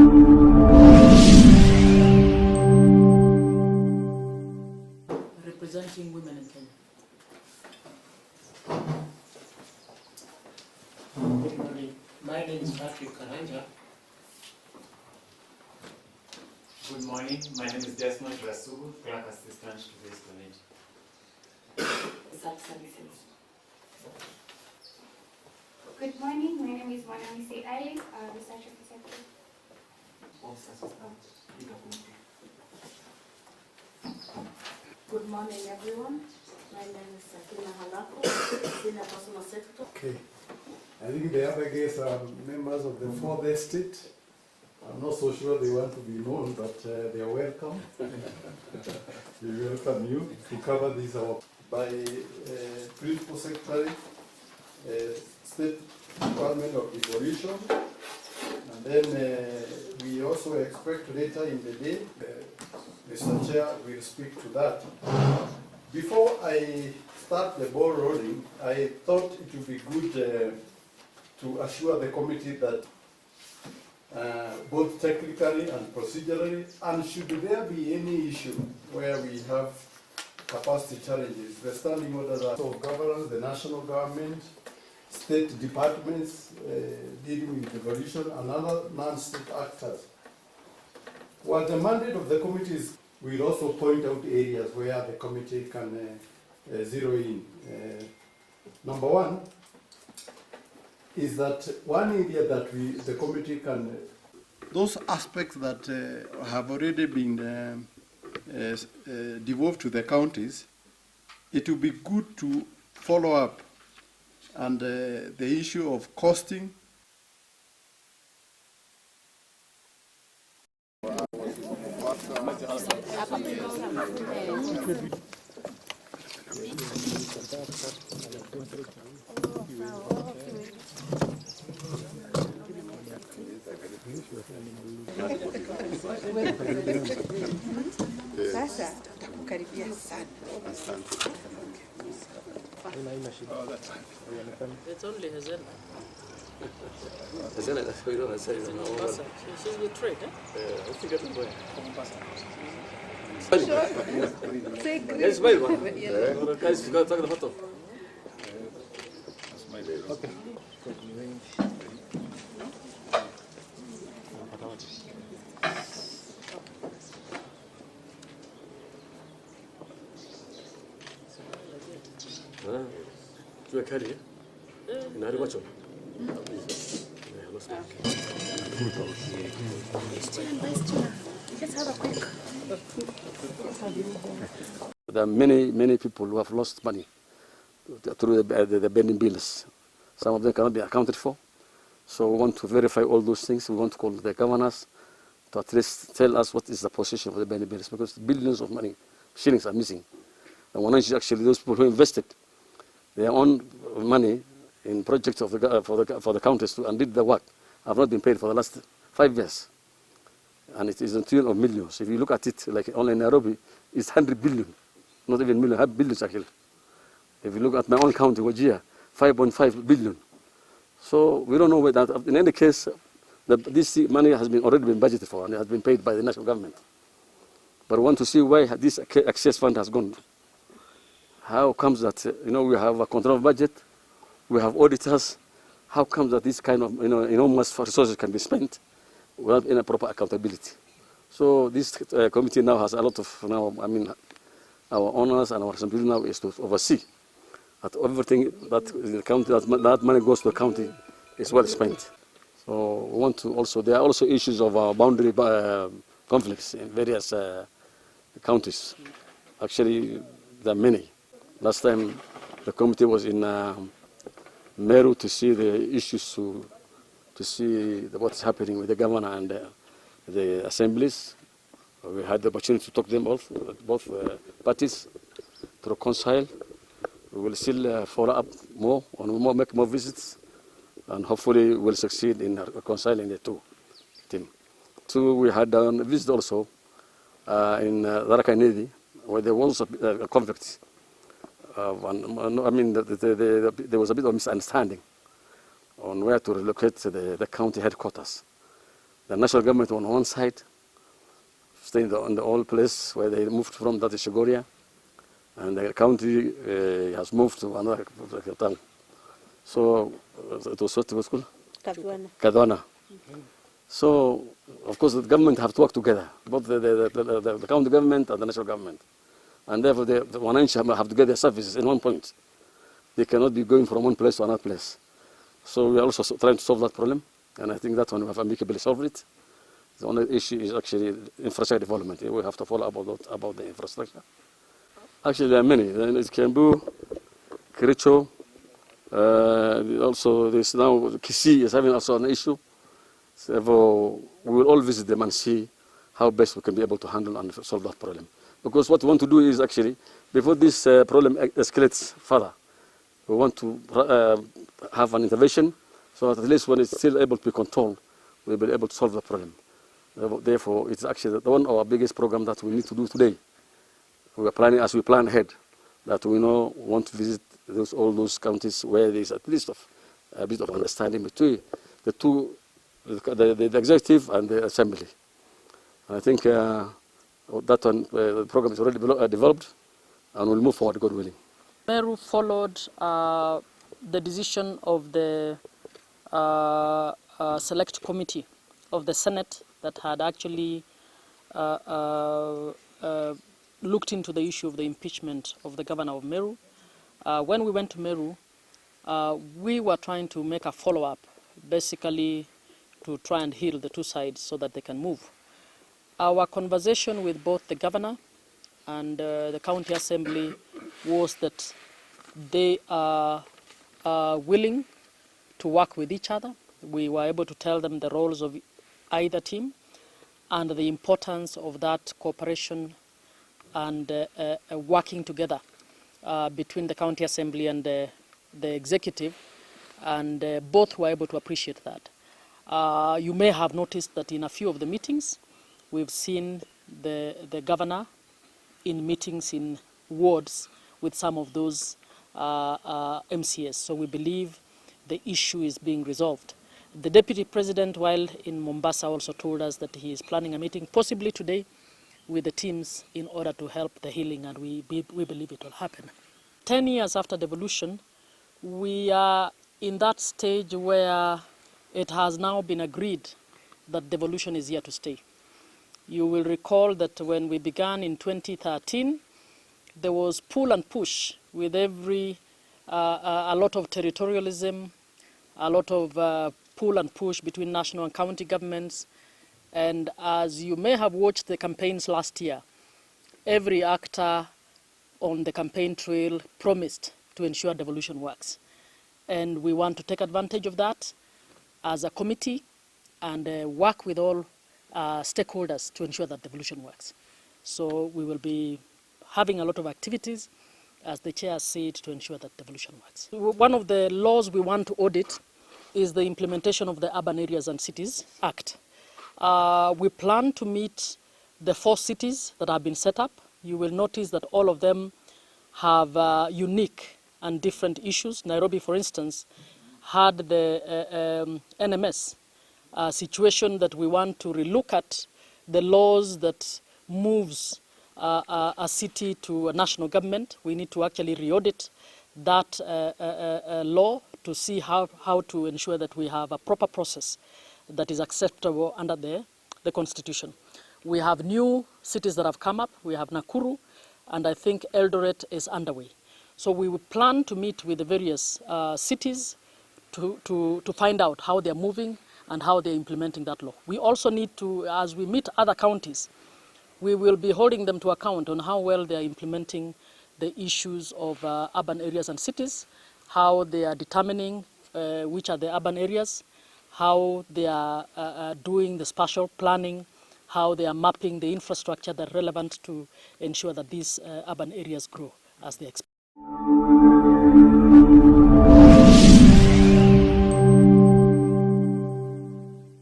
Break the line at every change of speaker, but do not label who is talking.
Representing women in Kenya.
Good morning. My name is Patrick Karanja.
Good morning. My name is Desmond Rasugu, Clerk Assistant to this committee.
Sub-services. Good morning. My name is Mwanamisi Ali, Research Officer.
Good morning, everyone. My name is Sakina Halako, Senior Personal Secretary.
Okay. I think the other guests are members of the fourth estate. I'm not so sure they want to be known, but they are welcome. We welcome you to cover this out by Principal Secretary, State Department of Devolution, and then we also expect later in the day, Mr. Chair will speak to that. Before I start the ball rolling, I thought it would be good to assure the committee that both technically and procedurally, and should there be any issue where we have capacity challenges, the standing orders are of governance, the national government, state departments dealing with devolution, and other non-state actors. What the mandate of the committee is, we'll also point out areas where the committee can zero in. Number one is that one area that the committee can, those aspects that have already been devolved to the counties, it will be good to follow up, and the issue of costing.
Sasa tutakukaribia sana.
It's only Hazel.
She's
with trade, eh?
Yes, my one. Guys, you got to take the photo. Okay. You are carrying? No, watch on. There are many people who have lost money through the pending bills. Some of them cannot be accounted for. So we want to verify all those things. We want to call the governors to at least tell us what is the position of the pending bills, because billions of money, shillings are missing. And one is actually those people who invested their own money in projects of for the counties and did the work have not been paid for the last 5 years. And it is in tune of millions. If you look at it, like only in Nairobi, it's 100 billion, not even million, billions actually. If you look at my own county, Wajir, 5.5 billion. So we don't know whether, in any case, this money has already been budgeted for and it has been paid by the national government. But we want to see why this excess fund has gone. How comes that, we have a control budget, we have auditors, how comes that this kind of, enormous resources can be spent without any proper accountability? So this committee now has a lot of, our honors and our responsibility now is to oversee that everything that in the county, that money goes to the county is well spent. So we want to also, there are also issues of boundary conflicts in various counties. Actually, there are many. Last time the committee was in Meru to see the issues, to see what is happening with the governor and the assemblies. We had the opportunity to talk to them both parties to reconcile. We will still follow up more, and make more visits, and hopefully we'll succeed in reconciling the two teams. Two, we had a visit also in Tharaka-Nithi, where there was a conflict. There was a bit of misunderstanding on where to relocate the county headquarters. The national government on one side, staying in the old place where they moved from, that is Shagoria, and the county has moved to another town. So it was what was called? Kadwana. So, of course, the government have to work together, both the county government and the national government. And therefore, the Wananchi have to get their services in one point. They cannot be going from one place to another place. So we are also trying to solve that problem, and I think that one we have amicably solved it. The only issue is actually infrastructure development. We have to follow about the infrastructure. Actually, there are many. It's Kiambu, Kericho, also there's now Kisii is having also an issue. So we will all visit them and see how best we can be able to handle and solve that problem. Because what we want to do is actually, before this problem escalates further, we want to have an intervention so that at least when it's still able to be controlled, we'll be able to solve the problem. Therefore, it's actually one of our biggest programs that we need to do today. We are planning, as we plan ahead, that we want to visit all those counties where there is at least a bit of understanding between the two, the executive and the assembly. And I think that one, the program is already developed, and we'll move forward, God willing.
Meru followed the decision of the select committee of the Senate that had actually looked into the issue of the impeachment of the governor of Meru. When we went to Meru, we were trying to make a follow-up, basically to try and heal the two sides so that they can move. Our conversation with both the governor and the county assembly was that they are willing to work with each other. We were able to tell them the roles of either team and the importance of that cooperation and working together between the county assembly and the executive, and both were able to appreciate that. You may have noticed that in a few of the meetings, we've seen the governor in meetings in wards with some of those MCS. So we believe the issue is being resolved. The deputy president, while in Mombasa, also told us that he is planning a meeting, possibly today, with the teams in order to help the healing, and we believe it will happen. 10 years after devolution, we are in that stage where it has now been agreed that devolution is here to stay. You will recall that when we began in 2013, there was pull and push with a lot of territorialism, a lot of pull and push between national and county governments. And as you may have watched the campaigns last year, every actor on the campaign trail promised to ensure devolution works. And we want to take advantage of that as a committee and work with all stakeholders to ensure that devolution works. So we will be having a lot of activities, as the chair said, to ensure that devolution works. One of the laws we want to audit is the implementation of the Urban Areas and Cities Act. We plan to meet the 4 cities that have been set up. You will notice that all of them have unique and different issues. Nairobi, for instance, had the NMS situation that we want to relook at the laws that moves a city to a national government. We need to actually re-audit that law to see how to ensure that we have a proper process that is acceptable under the Constitution. We have new cities that have come up. We have Nakuru, and I think Eldoret is underway. So we will plan to meet with the various cities to find out how they're moving and how they're implementing that law. We also need to, as we meet other counties, we will be holding them to account on how well they are implementing the issues of urban areas and cities, how they are determining which are the urban areas, how they are doing the spatial planning, how they are mapping the infrastructure that are relevant to ensure that these urban areas grow as they expect.